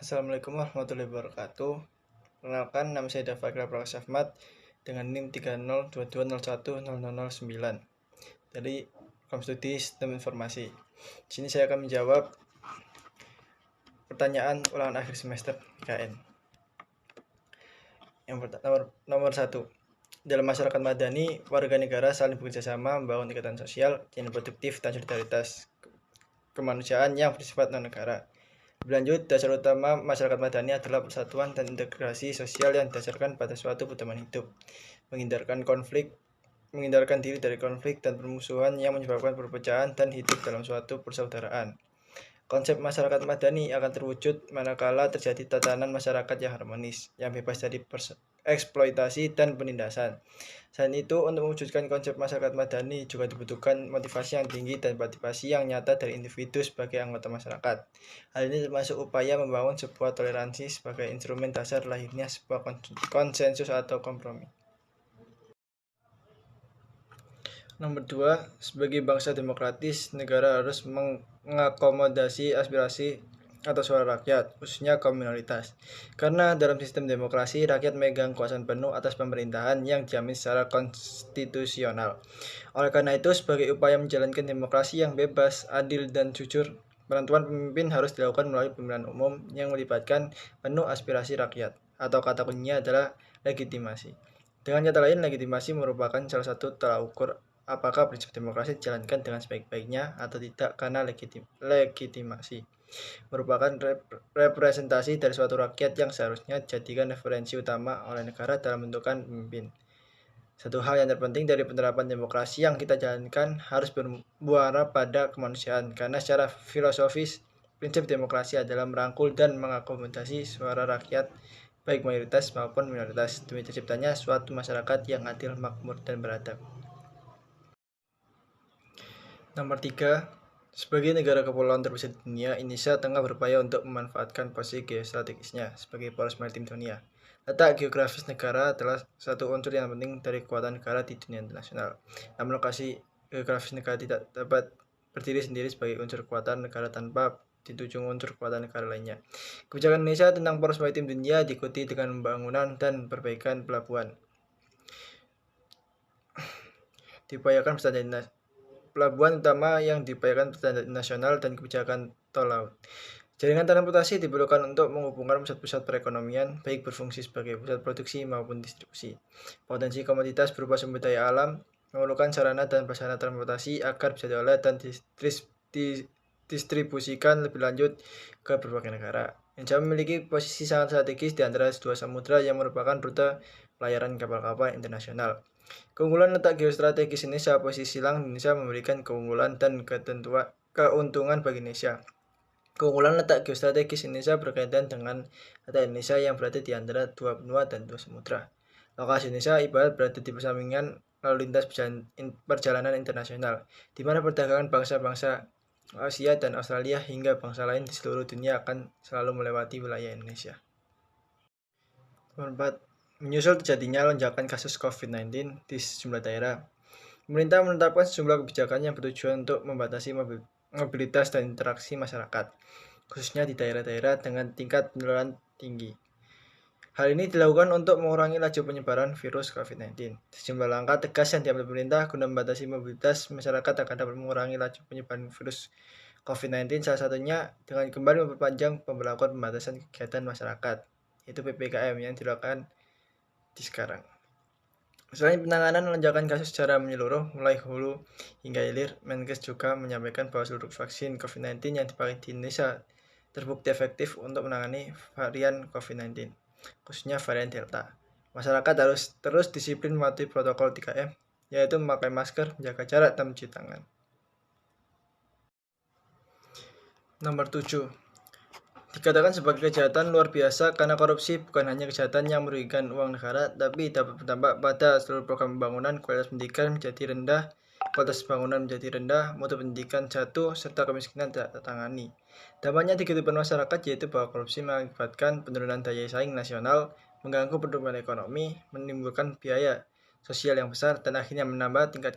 Assalamualaikum warahmatullahi wabarakatuh. Perkenalkan, nama saya Dava Prakasa Ahmad dengan NIM 3022010009 dari Program Studi Sistem Informasi. Di sini saya akan menjawab pertanyaan ulangan akhir semester IKN. Yang nomor 1. Dalam masyarakat madani, warga negara saling bekerja sama membangun ikatan sosial yang produktif dan solidaritas kemanusiaan yang bersifat non-negara. Berlanjut, dasar utama masyarakat madani adalah persatuan dan integrasi sosial yang didasarkan pada suatu pertemanan hidup, menghindarkan diri dari konflik dan permusuhan yang menyebabkan perpecahan dan hidup dalam suatu persaudaraan. Konsep masyarakat madani akan terwujud manakala terjadi tatanan masyarakat yang harmonis, yang bebas dari eksploitasi dan penindasan. Selain itu, untuk mewujudkan konsep masyarakat madani juga dibutuhkan motivasi yang tinggi dan partisipasi yang nyata dari individu sebagai anggota masyarakat. Hal ini termasuk upaya membangun sebuah toleransi sebagai instrumen dasar lahirnya sebuah konsensus atau kompromi. Nomor 2, sebagai bangsa demokratis, negara harus mengakomodasi aspirasi atau suara rakyat, khususnya kaum minoritas. Karena dalam sistem demokrasi, rakyat megang kekuasaan penuh atas pemerintahan yang dijamin secara konstitusional. Oleh karena itu, sebagai upaya menjalankan demokrasi yang bebas, adil, dan jujur, penentuan pemimpin harus dilakukan melalui pemilihan umum yang melibatkan penuh aspirasi rakyat, atau kata kuncinya adalah legitimasi. Dengan kata lain, legitimasi merupakan salah satu tolak ukur apakah prinsip demokrasi dijalankan dengan sebaik-baiknya atau tidak, karena legitimasi merupakan representasi dari suatu rakyat yang seharusnya dijadikan referensi utama oleh negara dalam menentukan pemimpin. Satu hal yang terpenting dari penerapan demokrasi yang kita jalankan harus bermuara pada kemanusiaan, karena secara filosofis prinsip demokrasi adalah merangkul dan mengakomodasi suara rakyat baik mayoritas maupun minoritas demi terciptanya suatu masyarakat yang adil, makmur, dan beradab. Nomor 3, sebagai negara kepulauan terbesar di dunia, Indonesia tengah berupaya untuk memanfaatkan posisi geostrategisnya sebagai poros maritim dunia. Letak geografis negara adalah satu unsur yang penting dari kekuatan negara di dunia internasional. Namun lokasi geografis negara tidak dapat berdiri sendiri sebagai unsur kekuatan negara tanpa didukung unsur kekuatan negara lainnya. Kebijakan Indonesia tentang poros maritim dunia diikuti dengan pembangunan dan perbaikan pelabuhan. Diupayakan standar pelabuhan utama yang diupayakan standar nasional dan kebijakan tol laut. Jaringan transportasi diperlukan untuk menghubungkan pusat-pusat perekonomian, baik berfungsi sebagai pusat produksi maupun distribusi. Potensi komoditas berupa sumber daya alam memerlukan sarana dan prasarana transportasi agar bisa diolah dan didistribusikan lebih lanjut ke berbagai negara. Indonesia memiliki posisi sangat strategis di antara dua samudra yang merupakan rute pelayaran kapal-kapal internasional. Keunggulan letak geostrategis Indonesia, posisi silang Indonesia memberikan keunggulan dan keuntungan bagi Indonesia. Keunggulan letak geostrategis Indonesia berkaitan dengan letak Indonesia yang berada di antara dua benua dan dua samudra. Lokasi Indonesia ibarat berada di persampingan lalu lintas perjalanan internasional, di mana perdagangan bangsa-bangsa Asia dan Australia hingga bangsa lain di seluruh dunia akan selalu melewati wilayah Indonesia. Nomor 4, menyusul terjadinya lonjakan kasus COVID-19 di sejumlah daerah, pemerintah menetapkan sejumlah kebijakan yang bertujuan untuk membatasi mobilitas dan interaksi masyarakat, khususnya di daerah-daerah dengan tingkat penularan tinggi. Hal ini dilakukan untuk mengurangi laju penyebaran virus COVID-19. Sejumlah langkah tegas yang diambil pemerintah guna membatasi mobilitas masyarakat akan dapat mengurangi laju penyebaran virus COVID-19, salah satunya dengan kembali memperpanjang pemberlakuan pembatasan kegiatan masyarakat, yaitu PPKM yang dilakukan di sekarang. Selain penanganan lonjakan kasus secara menyeluruh mulai hulu hingga hilir, Menkes juga menyampaikan bahwa seluruh vaksin COVID-19 yang dipakai di Indonesia terbukti efektif untuk menangani varian COVID-19, khususnya varian Delta. Masyarakat harus terus disiplin mematuhi protokol 3M, yaitu memakai masker, menjaga jarak, dan mencuci tangan. Nomor 7, dikatakan sebagai kejahatan luar biasa karena korupsi bukan hanya kejahatan yang merugikan uang negara, tapi dapat berdampak pada seluruh program pembangunan. Kualitas pendidikan menjadi rendah, mutu pendidikan jatuh, serta kemiskinan tidak tertangani. Dampaknya di kehidupan masyarakat yaitu bahwa korupsi mengakibatkan penurunan daya saing nasional, mengganggu pertumbuhan ekonomi, menimbulkan biaya sosial yang besar, dan akhirnya menambah tingkat